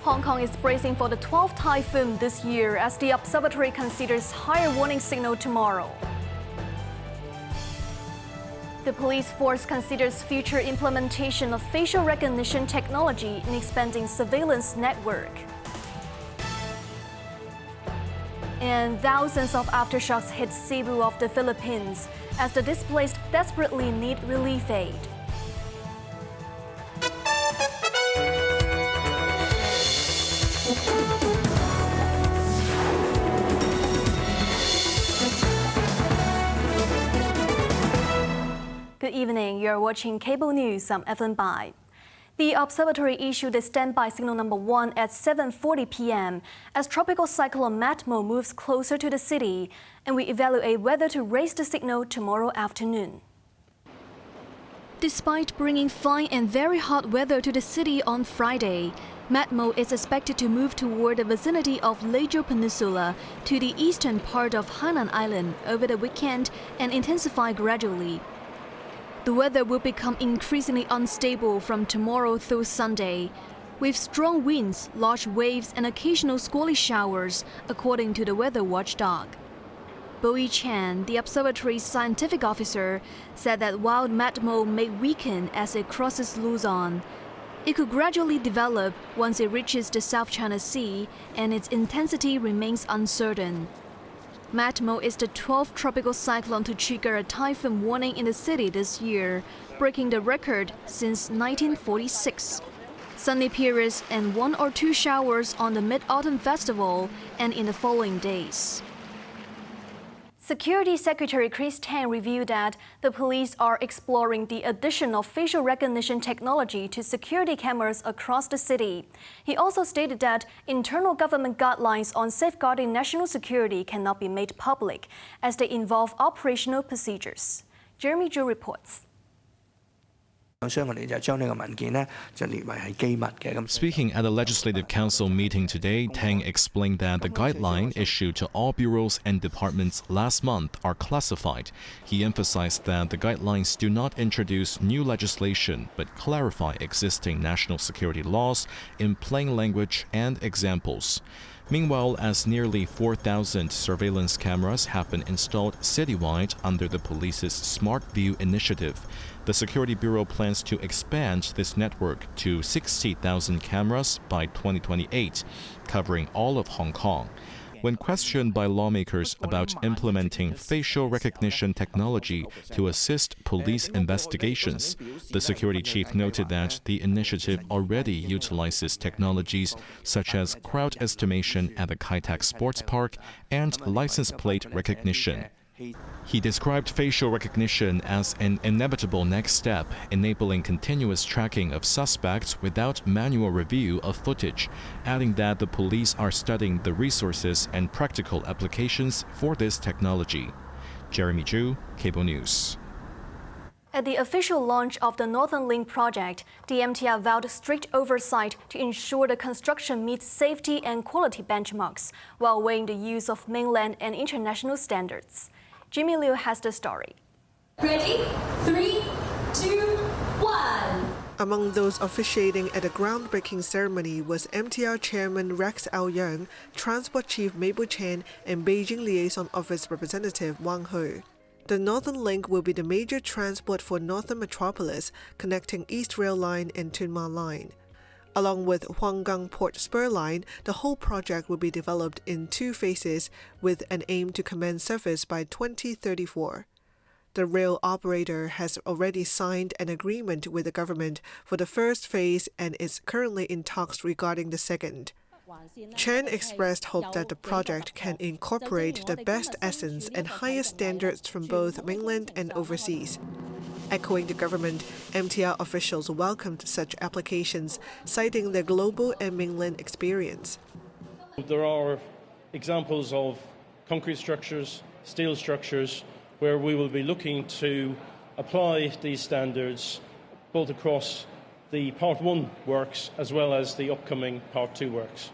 Hong Kong is bracing for the 12th typhoon this year as the observatory considers higher warning signal tomorrow. The police force considers future implementation of facial recognition technology in expanding surveillance network. And thousands of aftershocks hit Cebu of the Philippines as the displaced desperately need relief aid. Good evening, you're watching Cable News. I'm Evelyn Bai. The observatory issued a standby signal number 1 at 7:40 p.m. as Tropical Cyclone Matmo moves closer to the city, and we evaluate whether to raise the signal tomorrow afternoon. Despite bringing fine and very hot weather to the city on Friday, Matmo is expected to move toward the vicinity of Lejo Peninsula to the eastern part of Hainan Island over the weekend and intensify gradually. The weather will become increasingly unstable from tomorrow through Sunday, with strong winds, large waves, and occasional squally showers, according to the weather watchdog. Bowie Chan, the observatory's scientific officer, said that while Matmo may weaken as it crosses Luzon, it could gradually develop once it reaches the South China Sea, and its intensity remains uncertain. Matmo is the 12th tropical cyclone to trigger a typhoon warning in the city this year, breaking the record since 1946. Sunny periods and 1 or 2 showers on the Mid-Autumn Festival and in the following days. Security Secretary Chris Tang revealed that the police are exploring the addition of facial recognition technology to security cameras across the city. He also stated that internal government guidelines on safeguarding national security cannot be made public, as they involve operational procedures. Jeremy Zhu reports. Speaking at a Legislative Council meeting today, Tang explained that the guideline issued to all bureaus and departments last month are classified. He emphasized that the guidelines do not introduce new legislation, but clarify existing national security laws in plain language and examples. Meanwhile, as nearly 4,000 surveillance cameras have been installed citywide under the police's Smart View initiative, the Security Bureau plans to expand this network to 60,000 cameras by 2028, covering all of Hong Kong. When questioned by lawmakers about implementing facial recognition technology to assist police investigations, the security chief noted that the initiative already utilizes technologies such as crowd estimation at the Kai Tak Sports Park and license plate recognition. He described facial recognition as an inevitable next step, enabling continuous tracking of suspects without manual review of footage, adding that the police are studying the resources and practical applications for this technology. Jeremy Zhu, Cable News. At the official launch of the Northern Link project, the MTR vowed strict oversight to ensure the construction meets safety and quality benchmarks, while weighing the use of mainland and international standards. Jimmy Liu has the story. Ready? 3, 2, 1. Among those officiating at the groundbreaking ceremony was MTR Chairman Rex Ao-Yeung, Transport Chief Mabel Chen, and Beijing Liaison Office Representative Wang He. The Northern Link will be the major transport for Northern Metropolis, connecting East Rail Line and Tuen Ma Line. Along with Huanggang Port Spur Line, the whole project will be developed in 2 phases with an aim to commence service by 2034. The rail operator has already signed an agreement with the government for the first phase and is currently in talks regarding the second. Chen expressed hope that the project can incorporate the best essence and highest standards from both mainland and overseas. Echoing the government, MTR officials welcomed such applications, citing their global and mainland experience. There are examples of concrete structures, steel structures, where we will be looking to apply these standards both across the Part 1 works as well as the upcoming Part 2 works.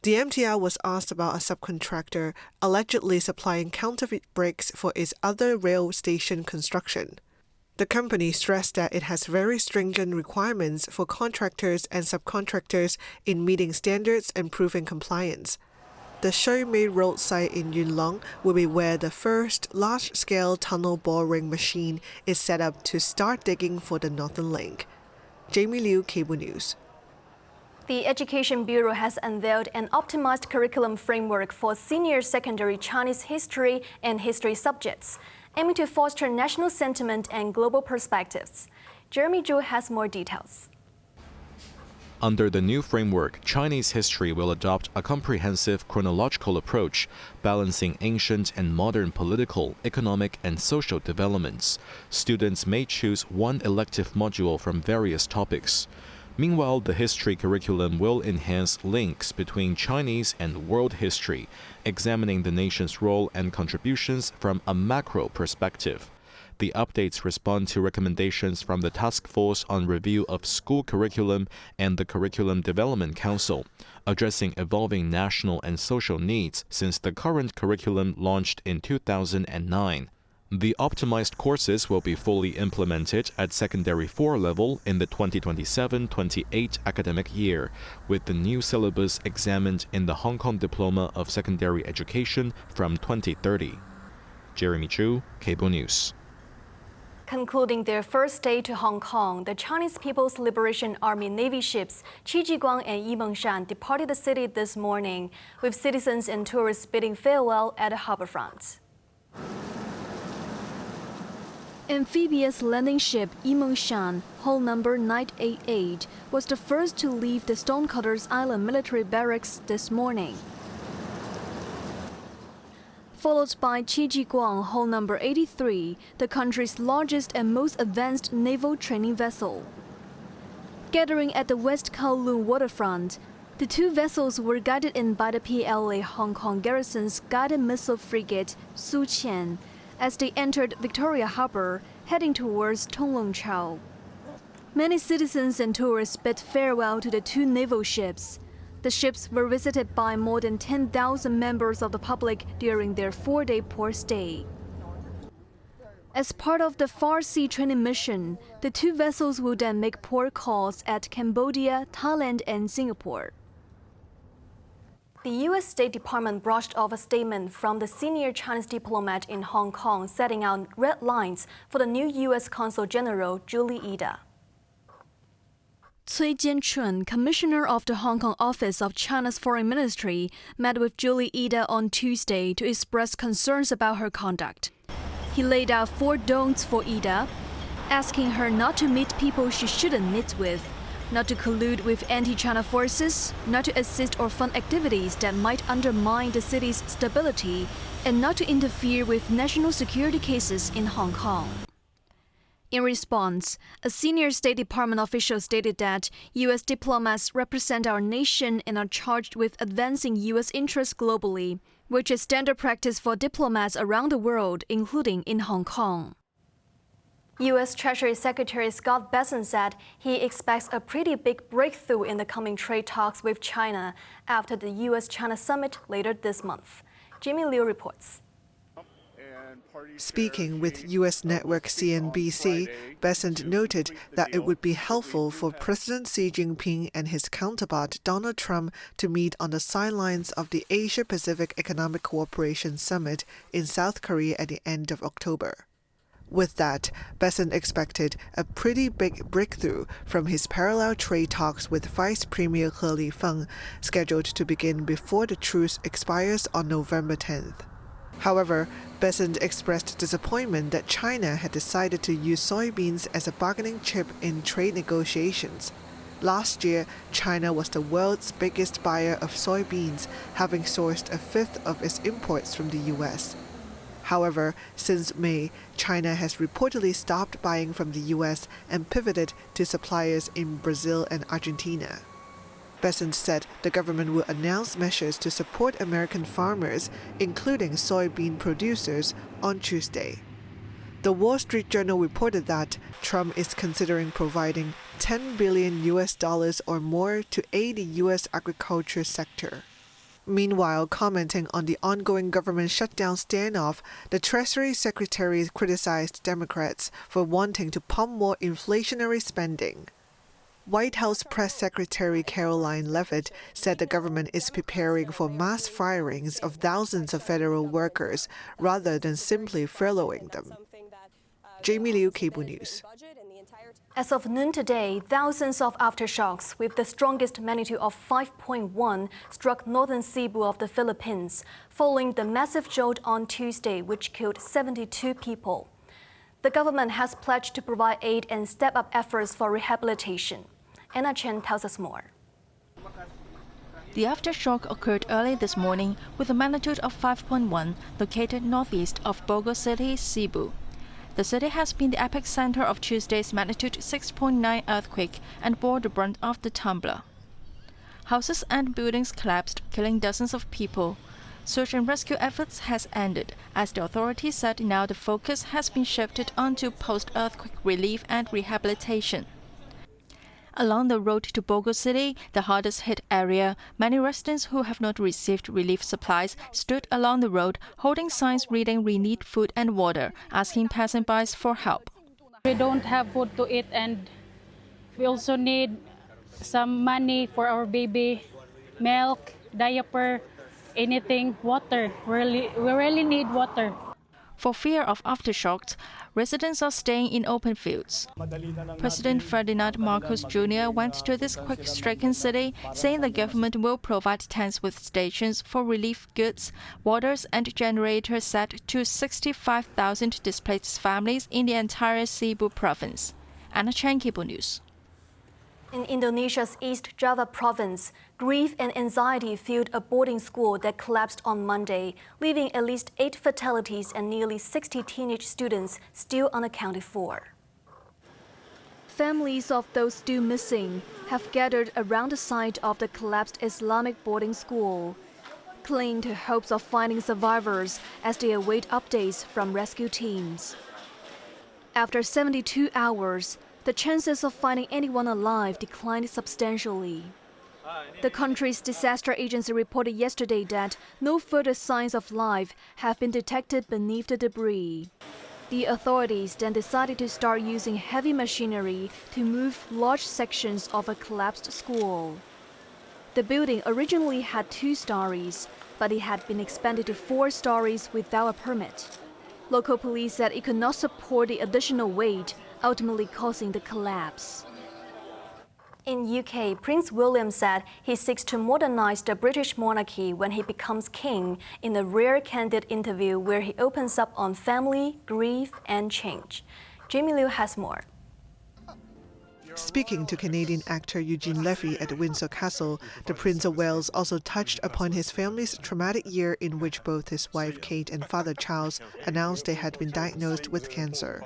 The MTR was asked about a subcontractor allegedly supplying counterfeit bricks for its other rail station construction. The company stressed that it has very stringent requirements for contractors and subcontractors in meeting standards and proving compliance. The Shoimei Road site in Yunlong will be where the first large-scale tunnel boring machine is set up to start digging for the Northern Link. Jamie Liu, Cable News. The Education Bureau has unveiled an optimized curriculum framework for senior secondary Chinese history and history subjects, aiming to foster national sentiment and global perspectives. Jeremy Zhu has more details. Under the new framework, Chinese history will adopt a comprehensive chronological approach, balancing ancient and modern political, economic, and social developments. Students may choose one elective module from various topics. Meanwhile, the history curriculum will enhance links between Chinese and world history, examining the nation's role and contributions from a macro perspective. The updates respond to recommendations from the Task Force on Review of School Curriculum and the Curriculum Development Council, addressing evolving national and social needs since the current curriculum launched in 2009. The optimized courses will be fully implemented at Secondary 4 level in the 2027-28 academic year, with the new syllabus examined in the Hong Kong Diploma of Secondary Education from 2030. Jeremy Chu, Cable News. Concluding their first day to Hong Kong, the Chinese People's Liberation Army Navy ships Qijiguang and Yimengshan departed the city this morning, with citizens and tourists bidding farewell at the harborfront. Amphibious landing ship Yimengshan, hull number 988, was the first to leave the Stonecutters Island military barracks this morning, followed by Qijiguang, hull number 83, the country's largest and most advanced naval training vessel. Gathering at the West Kowloon waterfront, the two vessels were guided in by the PLA Hong Kong Garrison's guided missile frigate Su Qian as they entered Victoria Harbour, heading towards Tung Lung Chau. Many citizens and tourists bid farewell to the two naval ships. The ships were visited by more than 10,000 members of the public during their 4-day port stay. As part of the Far Sea training mission, the two vessels will then make port calls at Cambodia, Thailand, and Singapore. The U.S. State Department brushed off a statement from the senior Chinese diplomat in Hong Kong setting out red lines for the new U.S. Consul General Julie Ida. Cui Jianchun, commissioner of the Hong Kong office of China's foreign ministry, met with Julie Ida on Tuesday to express concerns about her conduct. He laid out 4 don'ts for Ida, asking her not to meet people she shouldn't meet with, not to collude with anti-China forces, not to assist or fund activities that might undermine the city's stability, and not to interfere with national security cases in Hong Kong. In response, a senior State Department official stated that U.S. diplomats represent our nation and are charged with advancing U.S. interests globally, which is standard practice for diplomats around the world, including in Hong Kong. U.S. Treasury Secretary Scott Bessent said he expects a pretty big breakthrough in the coming trade talks with China after the U.S.-China summit later this month. Jimmy Liu reports. Speaking with U.S. network CNBC, Bessent noted that it would be helpful for President Xi Jinping and his counterpart Donald Trump to meet on the sidelines of the Asia-Pacific Economic Cooperation Summit in South Korea at the end of October. With that, Bessent expected a pretty big breakthrough from his parallel trade talks with Vice Premier He Lifeng, scheduled to begin before the truce expires on November 10th. However, Bessent expressed disappointment that China had decided to use soybeans as a bargaining chip in trade negotiations. Last year, China was the world's biggest buyer of soybeans, having sourced 1/5 of its imports from the U.S. However, since May, China has reportedly stopped buying from the U.S. and pivoted to suppliers in Brazil and Argentina. Bessent said the government will announce measures to support American farmers, including soybean producers, on Tuesday. The Wall Street Journal reported that Trump is considering providing $10 billion or more to aid the U.S. agriculture sector. Meanwhile, commenting on the ongoing government shutdown standoff, the Treasury Secretary criticized Democrats for wanting to pump more inflationary spending. White House Press Secretary Caroline Leavitt said the government is preparing for mass firings of thousands of federal workers rather than simply furloughing them. Jamie Liu, Cable News. As of noon today, thousands of aftershocks with the strongest magnitude of 5.1 struck northern Cebu of the Philippines, following the massive jolt on Tuesday, which killed 72 people. The government has pledged to provide aid and step up efforts for rehabilitation. Anna Chen tells us more. The aftershock occurred early this morning with a magnitude of 5.1 located northeast of Bogo City, Cebu. The city has been the epicenter of Tuesday's magnitude 6.9 earthquake and bore the brunt of the tumbler. Houses and buildings collapsed, killing dozens of people. Search and rescue efforts has ended, as the authorities said now the focus has been shifted onto post-earthquake relief and rehabilitation. Along the road to Bogo City, the hardest hit area, many residents who have not received relief supplies stood along the road holding signs reading "We need food and water," asking passersby for help. We don't have food to eat, and we also need some money for our baby, milk, diaper, anything, water. We really need water. For fear of aftershocks, residents are staying in open fields. President Ferdinand Marcos Jr. went to this quake-stricken city, saying the government will provide tents with stations for relief goods, waters and generators set to 65,000 displaced families in the entire Cebu province. Anna Chen, Cable News. In Indonesia's East Java province, grief and anxiety filled a boarding school that collapsed on Monday, leaving at least 8 fatalities and nearly 60 teenage students still unaccounted for. Families of those still missing have gathered around the site of the collapsed Islamic boarding school, clinging to hopes of finding survivors as they await updates from rescue teams. After 72 hours, the chances of finding anyone alive declined substantially. The country's disaster agency reported yesterday that no further signs of life have been detected beneath the debris. The authorities then decided to start using heavy machinery to move large sections of a collapsed school. The building originally had 2 stories, but it had been expanded to 4 stories without a permit. Local police said it could not support the additional weight, ultimately causing the collapse. In UK, Prince William said he seeks to modernize the British monarchy when he becomes king in a rare candid interview where he opens up on family, grief, and change. Jamie Liu has more. Speaking to Canadian actor Eugene Levy at Windsor Castle, the Prince of Wales also touched upon his family's traumatic year in which both his wife Kate and father Charles announced they had been diagnosed with cancer.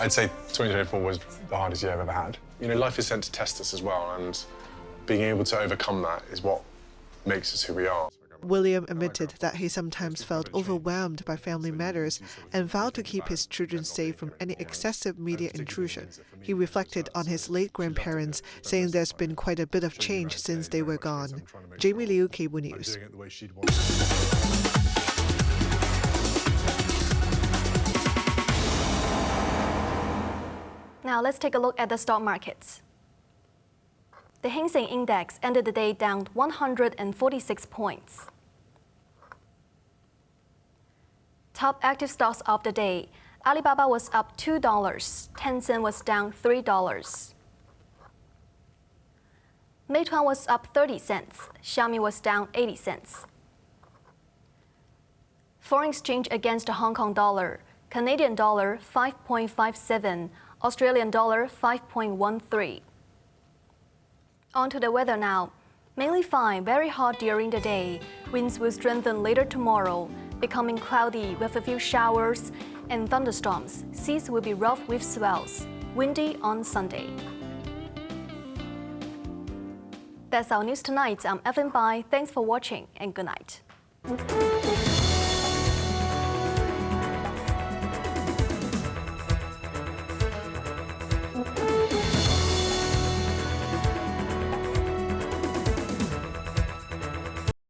I'd say 2024 was the hardest year I've ever had. You know, life is sent to test us as well, and being able to overcome that is what makes us who we are. William admitted that he sometimes felt overwhelmed by family matters and vowed to keep his children safe from any excessive media intrusion. He reflected on his late grandparents, saying there's been quite a bit of change since they were gone. Jamie Liu, Cable News. Now let's take a look at the stock markets. The Hang Seng Index ended the day down 146 points. Top active stocks of the day. Alibaba was up $2, Tencent was down $3. Meituan was up 30 cents, Xiaomi was down 80 cents. Foreign exchange against the Hong Kong dollar. Canadian dollar 5.57, Australian dollar 5.13. On to the weather now. Mainly fine, very hot during the day. Winds will strengthen later tomorrow, becoming cloudy with a few showers and thunderstorms. Seas will be rough with swells. Windy on Sunday. That's our news tonight. I'm Evan Bai. Thanks for watching and good night.